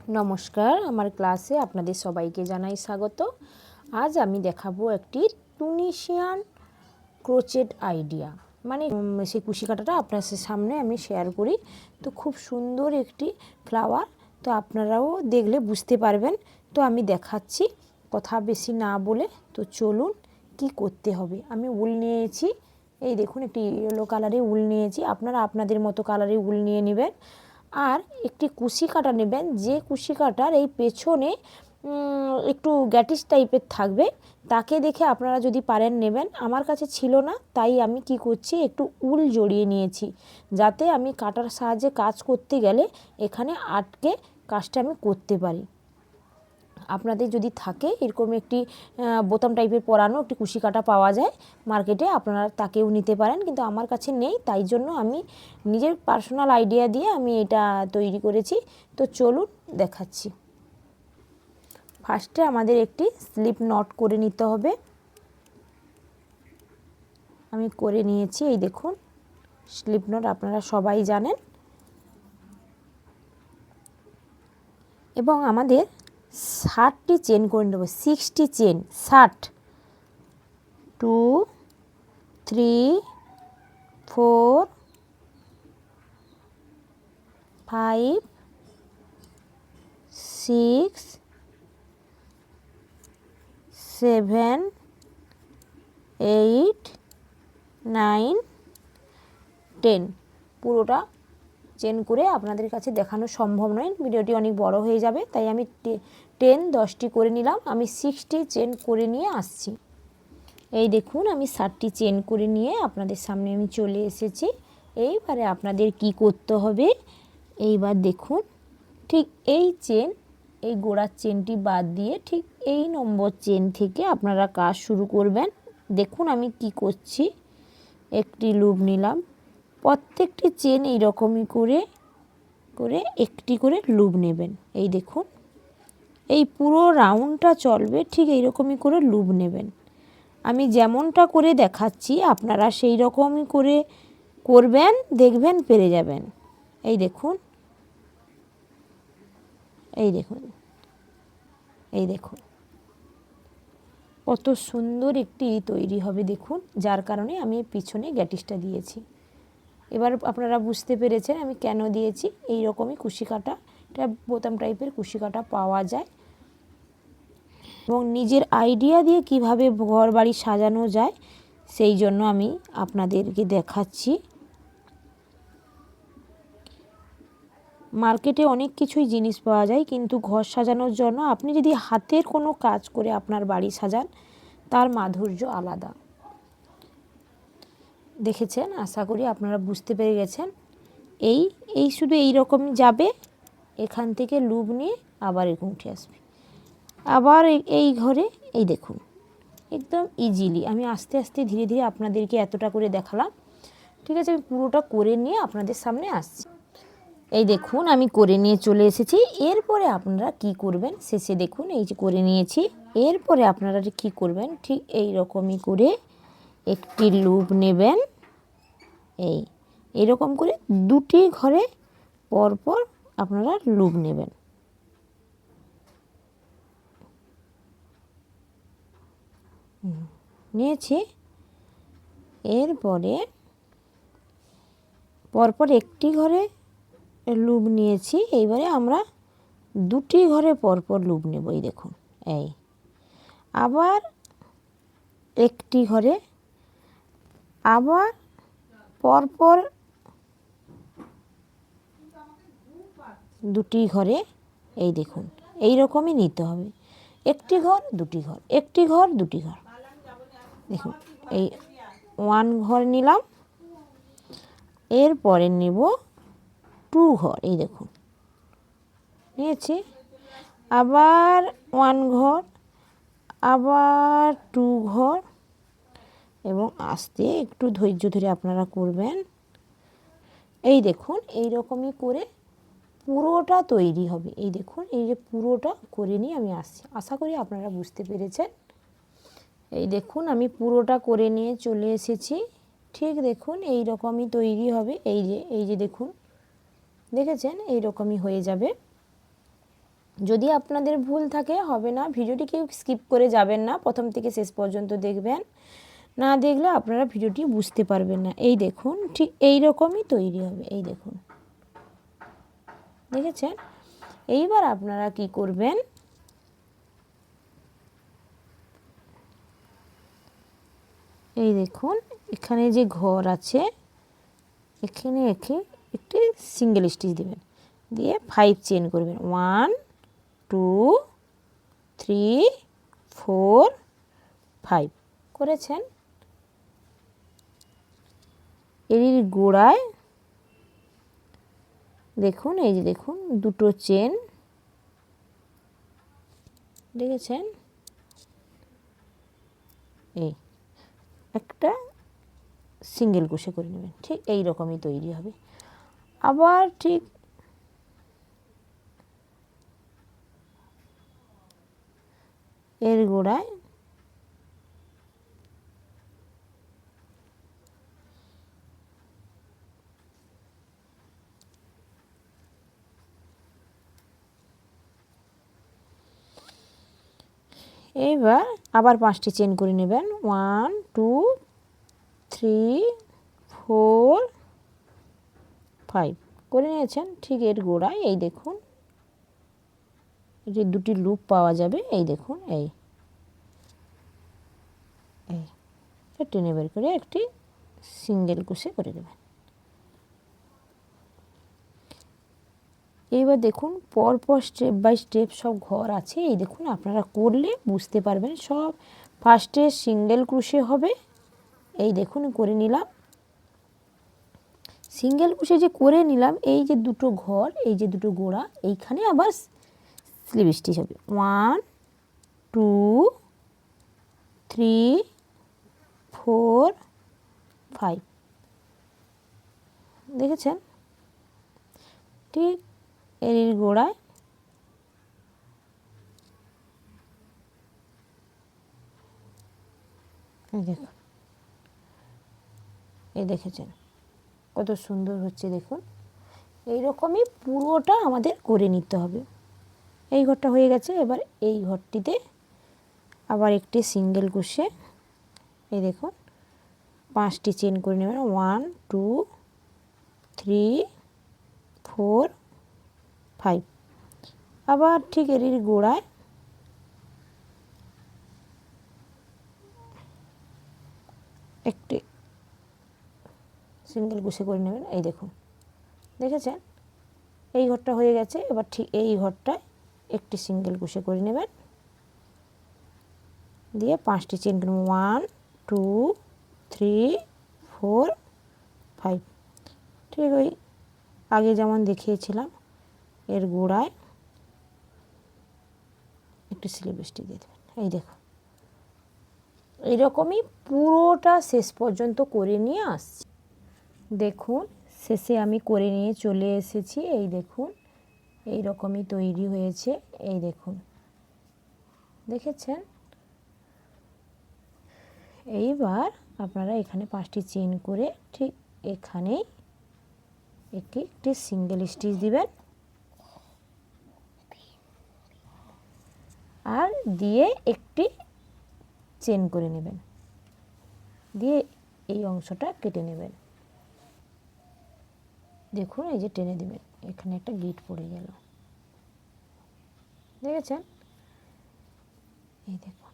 নমস্কার, আমার ক্লাসে আপনাদের সবাইকে জানাই স্বাগত। আজ আমি দেখাবো একটি টুনিশিয়ান ক্রোচেট আইডিয়া, মানে সেই কুশি কাঁটাটা আপনাদের সামনে আমি শেয়ার করি। তো খুব সুন্দর একটি ফ্লাওয়ার, তো আপনারাও দেখলে বুঝতে পারবেন। তো আমি দেখাচ্ছি, কথা বেশি না বলে। তো চলুন কি করতে হবে। আমি উল নিয়েছি, এই দেখুন একটি ইয়েলো কালারের উল নিয়েছি। আপনারা আপনাদের মতো কালারের উল নিয়ে নেবেন। আর একটি কুশি কাঁটা নেবেন, যে কুশি কাঁটার এই পেছনে একটু গ্যাটিস টাইপের থাকবে, তাকে দেখে আপনারা যদি পারেন নেবেন। আমার কাছে ছিল না, তাই আমি কি করছি, একটু উল জড়িয়ে নিয়েছি, যাতে আমি কাঁটার সাহায্যে কাজ করতে গেলে এখানে আটকে কাজটা আমি করতে পারি। আপনাদের যদি থাকে এরকম একটি বোতাম টাইপের পরানো একটি কুশি কাঁটা পাওয়া যায় মার্কেটে, আপনারা তাকেও নিতে পারেন, কিন্তু আমার কাছে নেই, তাই জন্য আমি নিজের পার্সোনাল আইডিয়া দিয়ে আমি এটা তৈরি করেছি। তো চলুন দেখাচ্ছি। ফার্স্টে আমাদের একটি স্লিপ নট করে নিতে হবে। আমি করে নিয়েছি, এই দেখুন স্লিপ নট আপনারা সবাই জানেন। এবং আমাদের 60টি চেন করে নেব, 60 চেন, 60, 2 3 4 5 6 7 8 9 10 পুরোটা চেন করে আপনাদের কাছে দেখানো সম্ভব নয়, ভিডিওটি অনেক বড় হয়ে যাবে, তাই আমি 10টি করে নিলাম। আমি 60 চেন করে নিয়ে আসছি। এই দেখুন আমি 60টি চেন করে নিয়ে আপনাদের সামনে আমি চলে এসেছি। এইবারে আপনাদের কি করতে হবে, এইবার দেখুন ঠিক এই চেন, এই গোড়ার চেনটি বাদ দিয়ে ঠিক এই নম্বর চেন থেকে আপনারা কাজ শুরু করবেন। দেখুন আমি কি করছি, একটি লুপ নিলাম, প্রত্যেকটি চেন এইরকমই করে করে একটি করে লুপ নেবেন। এই দেখুন এই পুরো রাউন্ডটা চলবে, ঠিক এইরকমই করে লুপ নেবেন। আমি যেমনটা করে দেখাচ্ছি আপনারা সেই রকমই করে করবেন, দেখবেন পেরে যাবেন। এই দেখুন, এই দেখুন, এই দেখুন কত সুন্দর একটি তৈরি হবে দেখুন, যার কারণে আমি পিছনে গ্যাটিসটা দিয়েছি। এবার আপনারা বুঝতে পেরেছেন আমি কেন দিয়েছি। এই রকমই কুশি কাঁটা, এটা বোতাম টাইপের কুশি কাঁটা পাওয়া যায়, এবং নিজের আইডিয়া দিয়ে কিভাবে ঘর বাড়ি সাজানো যায় সেই জন্য আমি আপনাদেরকে দেখাচ্ছি। মার্কেটে অনেক কিছুই জিনিস পাওয়া যায়, কিন্তু ঘর সাজানোর জন্য আপনি যদি হাতের কোনো কাজ করে আপনার বাড়ি সাজান, তার মাধুর্য আলাদা। দেখেছেন, আশা করি আপনারা বুঝতে পেরে গেছেন। এই শুধু এই রকমই যাবে, এখান থেকে লুপ নিয়ে আবার এরকম উঠে আসবে, আবার এই ঘরে। এই দেখুন একদম ইজিলি আমি আস্তে আস্তে ধীরে ধীরে আপনাদেরকে এতটা করে দেখালাম। ঠিক আছে, আমি পুরোটা করে নিয়ে আপনাদের সামনে আসছি। এই দেখুন আমি করে নিয়ে চলে এসেছি। এরপরে আপনারা কি করবেন, শেষে দেখুন এই যে করে নিয়েছি। এরপরে আপনারা কি করবেন, ঠিক এই রকমই করে একটি লুপ নেবেন, এইরকম করে দুটি ঘরে পরপর আপনারা লুপ নেবেন। নিয়েছি, এরপরে পরপর একটি ঘরে লুপ নিয়েছি, এইবারে আমরা দুটি ঘরে পরপর লুপ নেব। এই দেখুন, এই আবার একটি ঘরে, আবার পরপর দুটি ঘরে। এই দেখুন এই রকমই নিতে হবে, একটি ঘর দুটি ঘর, একটি ঘর দুটি ঘর। দেখুন এই 1 ঘর নিলাম, এরপরে নেব 2 ঘর। এই দেখুন নিয়েছি, আবার 1 ঘর, আবার 2 ঘর, এবং আস্তে একটু ধৈর্য ধরে আপনারা করবেন। এই দেখুন এই রকমই করে পুরোটা তৈরি হবে। এই দেখুন এই যে পুরোটা করে নিয়ে আমি আসছি, আশা করি আপনারা বুঝতে পেরেছেন। এই দেখুন আমি পুরোটা করে নিয়ে চলে এসেছি। ঠিক দেখুন এই রকমই তৈরি হবে। এই যে দেখুন, দেখেছেন এই রকমই হয়ে যাবে। যদি আপনাদের ভুল থাকে হবে না, ভিডিওটি কেউ স্কিপ করে যাবেন না, প্রথম থেকে শেষ পর্যন্ত দেখবেন, না দেখলে আপনারা ভিডিওটি বুঝতে পারবেন না। এই দেখুন ঠিক এই রকমই তৈরি হবে, এই দেখুন, দেখেছেন? এইবার আপনারা কি করবেন, এই দেখুন এখানে যে ঘর আছে এখানে একটি সিঙ্গেল স্টিচ দিবেন, দিয়ে 5 চেন করবেন, 1 2 3 4 5 করেছেন। এর গোড়ায় দেখুন, এই যে দেখুন দুটো চেন, দেখেছেন? এই একটা সিঙ্গেল ক্রোশে করে নেবেন, ঠিক এই রকমই তৈরি হবে। আবার ঠিক এর গোড়ায় এইবার আবার 5টি চেন করে নেবেন, 1 2 3 4 5 করে নিয়েছেন। ঠিক এর গোড়ায় এই দেখুন এই যে দুটি লুপ পাওয়া যাবে, এই দেখুন এই টেনে বের করে একটি সিঙ্গেল ক্রোশে করে দেবেন। এইবার দেখুন পরপর স্টেপ বাই স্টেপ সব ঘর আছে, এই দেখুন আপনারা করলে বুঝতে পারবেন। সব ফার্স্টে সিঙ্গেল ক্রোশে হবে, এই দেখুন করে নিলাম সিঙ্গেল ক্রোশে যে করে নিলাম, এই যে দুটো ঘর, এই যে দুটো গোড়া, এইখানে আবার স্লিপ স্টিচ হবে, 1 2 3 4 5 দেখেছেন? ঠিক এর গোড়ায় দেখুন, এই দেখেছেন কত সুন্দর হচ্ছে, দেখুন এই রকমই পুরোটা আমাদের করে নিতে হবে। এই ঘরটা হয়ে গেছে, এবার এই ঘরটিতে আবার একটি সিঙ্গেল ক্রোশে, এই দেখুন 5টি চেন করে নেবেন, 1 2 3 4 5 আবার ঠিক এর গোড়ায় একটি সিঙ্গেল ক্রোশে করে নেবেন, এই দেখুন দেখেছেন? এই ঘরটা হয়ে গেছে, এবার ঠিক এই ঘরটায় একটি সিঙ্গেল ক্রোশে করে নেবেন, দিয়ে 5টি চেন করবেন, 1 2 3 4 5 ঠিক ওই আগে যেমন দেখিয়েছিলাম এর গোড়ায় একটু স্লিপ স্টিচ দিয়ে দেবেন। এই দেখুন এইরকমই পুরোটা শেষ পর্যন্ত করে নিয়ে আসছি। দেখুন শেষে আমি করে নিয়ে চলে এসেছি, এই দেখুন এই রকমই তৈরি হয়েছে, এই দেখুন দেখেছেন? এইবার আপনারা এখানে 5টি চেন করে ঠিক এখানেই একটি সিঙ্গেল স্টিচ দিবেন, আর দিয়ে একটি চেন করে নেবেন, দিয়ে এই অংশটা কেটে নেবেন। দেখুন এই যে টেনে দিবেন, এখানে একটা গিট পড়ে গেল, দেখেছেন? এই দেখুন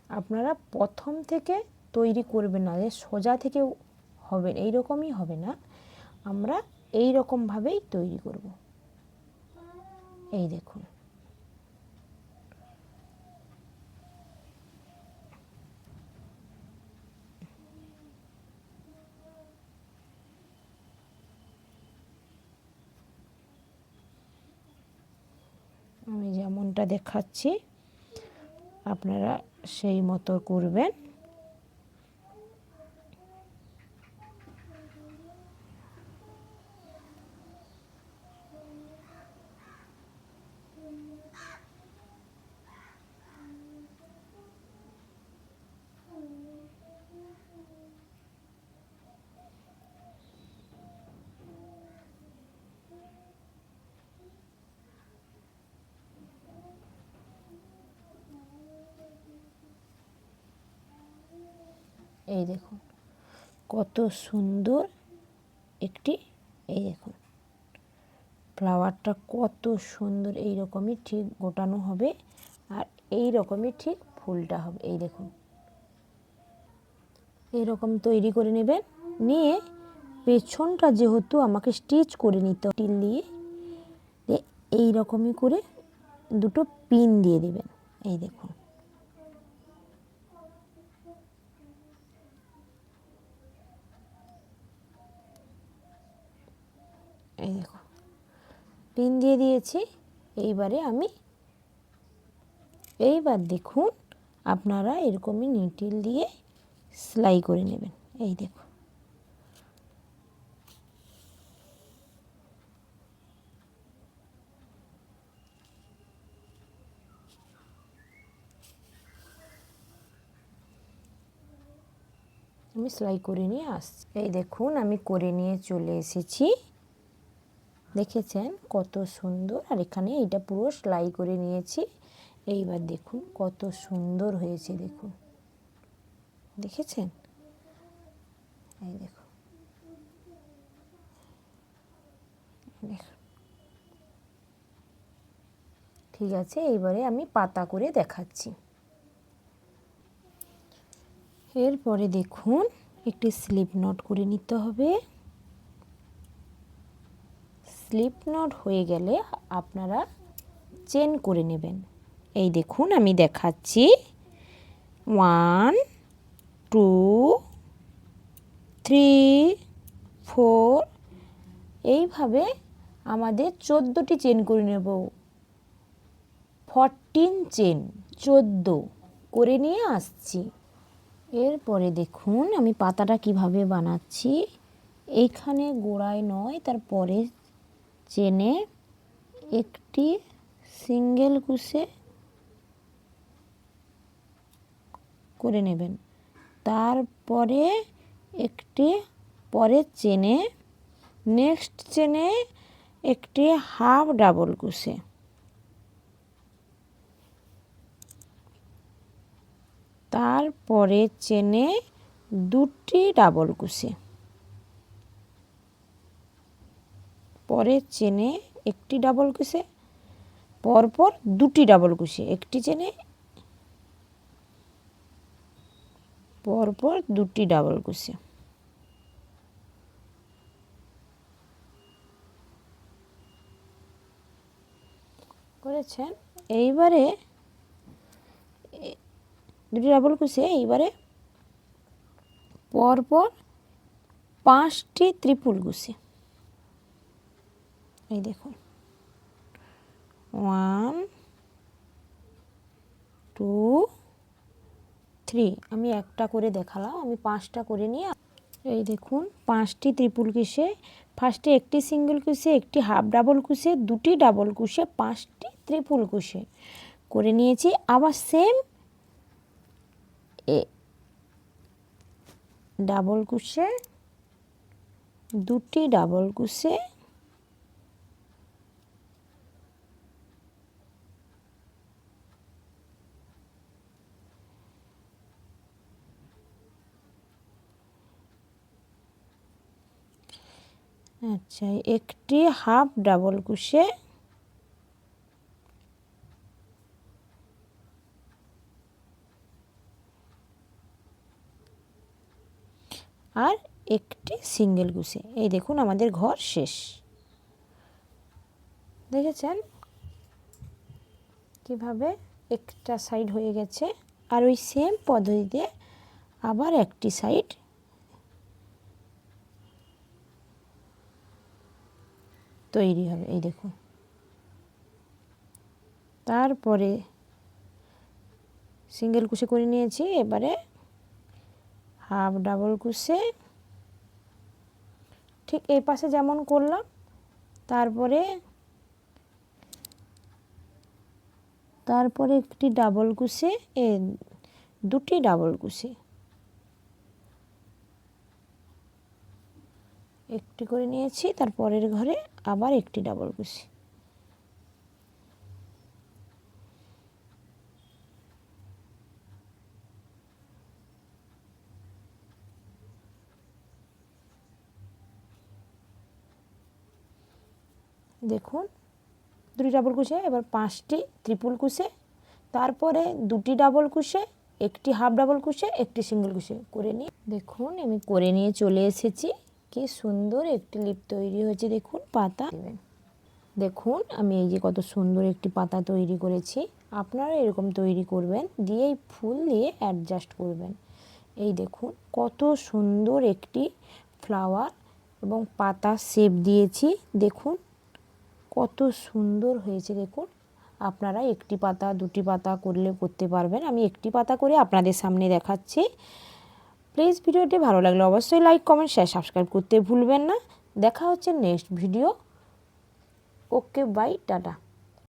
আপনারা প্রথম থেকে তৈরি করবেন না, যে সোজা থেকে হবে এই রকমই হবে না, আমরা এই রকমভাবেই তৈরি করব। এই দেখুন আমি যেমনটা দেখাচ্ছি আপনারা সেই মতো করবেন। এই দেখুন কত সুন্দর একটি, এই দেখুন ফ্লাওয়ারটা কত সুন্দর, এই রকমই ঠিক গোটানো হবে আর এই রকমই ঠিক ফুলটা হবে। এই দেখুন এরকম তৈরি করে নেবেন, নিয়ে পেছনটা যেহেতু আমাকে স্টিচ করে নিতে টিল দিয়ে এই রকমই করে দুটো পিন দিয়ে দিবেন। এই দেখুন এই দেখুন পিন দিয়ে দিয়েছি। এইবার দেখুন আপনারা এরকমই নিটিল দিয়ে সেলাই করে নেবেন। এই দেখুন আমি সেলাই করে নিয়ে আসছি। এই দেখুন আমি করে নিয়ে চলে এসেছি, দেখেছেন কত সুন্দর, আর এখানে এটা পুরো সেলাই করে নিয়েছি। এইবার দেখুন কত সুন্দর হয়েছে, দেখুন দেখেছেন, এই দেখুন দেখুন। ঠিক আছে, এইবারে আমি পাতা করে দেখাচ্ছি। এরপরে দেখুন একটি স্লিপ নট করে নিতে হবে। স্লিপ নট হয়ে গেলে আপনারা চেন করে নেবেন। এই দেখুন আমি দেখাচ্ছি, 1 2 3 4 এইভাবে আমাদের 14টি চেন করে নেব। 14 চেন 14 করে নিয়ে আসছি। এরপরে দেখুন আমি পাতাটা কিভাবে বানাচ্ছি। এইখানে গোড়ায় নয়, তারপরে চেনে একটি সিঙ্গেল ক্রোশে করে নেবেন, তারপরে একটি পরের চেনে নেক্সট চেনে একটি হাফ ডাবল ক্রোশে, তারপরে চেনে দুটি ডাবল ক্রোশে, পরের চেনে একটি ডাবল ক্রোশে, পরপর দুটি ডাবল ক্রোশে, একটি চেনে পরপর দুটি ডাবল ক্রোশে। করেছেন, এইবারে দুটি ডাবল ক্রোশে, এইবারে পরপর 5টি ট্রিপল ক্রোশে। এই দেখুন 1 2 3, আমি একটা করে দেখালাম, আমি 5টা করে নিয়ে। এই দেখুন 5টি ট্রিপল ক্রোশে, ফার্স্টে একটি সিঙ্গেল ক্রোশে, একটি হাফ ডাবল ক্রোশে, দুটি ডাবল ক্রোশে, 5টি ট্রিপল ক্রোশে করে নিয়েছি। আবার সেম ডাবল ক্রোশে, দুটি ডাবল ক্রোশে, আচ্ছা একটি হাফ ডাবল ক্রোশে, আর একটি সিঙ্গেল ক্রোশে। এই দেখুন আমাদের ঘর শেষ। দেখেছেন কিভাবে একটা সাইড হয়ে গেছে, আর ওই সেম পদ্ধতিতে আবার একটি সাইড তৈরি হবে। এই দেখুন তারপরে সিঙ্গেল ক্রোশে করে নিয়েছি, এবারে হাফ ডাবল ক্রোশে ঠিক এই পাশে যেমন করলাম, তারপরে একটি ডাবল ক্রোশে, দুটি ডাবল ক্রোশে, একটি করে নিয়েছি, তারপরের ঘরে আবার একটি ডাবল ক্রোশে, দেখুন 2টি ডাবল ক্রোশে, এবার 5টি ট্রিপল ক্রোশে, তারপরে 2টি ডাবল ক্রোশে, একটি হাফ ডাবল ক্রোশে, একটি সিঙ্গেল ক্রোশে করে নিয়ে দেখুন আমি করে নিয়ে চলে এসেছি। কি সুন্দর একটি লিপ তৈরি হয়েছে, দেখুন পাতা দেবেন। দেখুন আমি এই যে কত সুন্দর একটি পাতা তৈরি করেছি, আপনারা এরকম তৈরি করবেন, দিয়ে এই ফুল দিয়ে অ্যাডজাস্ট করবেন। এই দেখুন কত সুন্দর একটি ফ্লাওয়ার এবং পাতা শেপ দিয়েছি, দেখুন কত সুন্দর হয়েছে। দেখুন আপনারা একটি পাতা 2টি পাতা করলে করতে পারবেন, আমি একটি পাতা করে আপনাদের সামনে দেখাচ্ছি। প্লিজ ভিডিওটি ভালো লাগলে অবশ্যই লাইক কমেন্ট শেয়ার সাবস্ক্রাইব করতে ভুলবেন না। দেখা হচ্ছে next video. Okay bye, tata.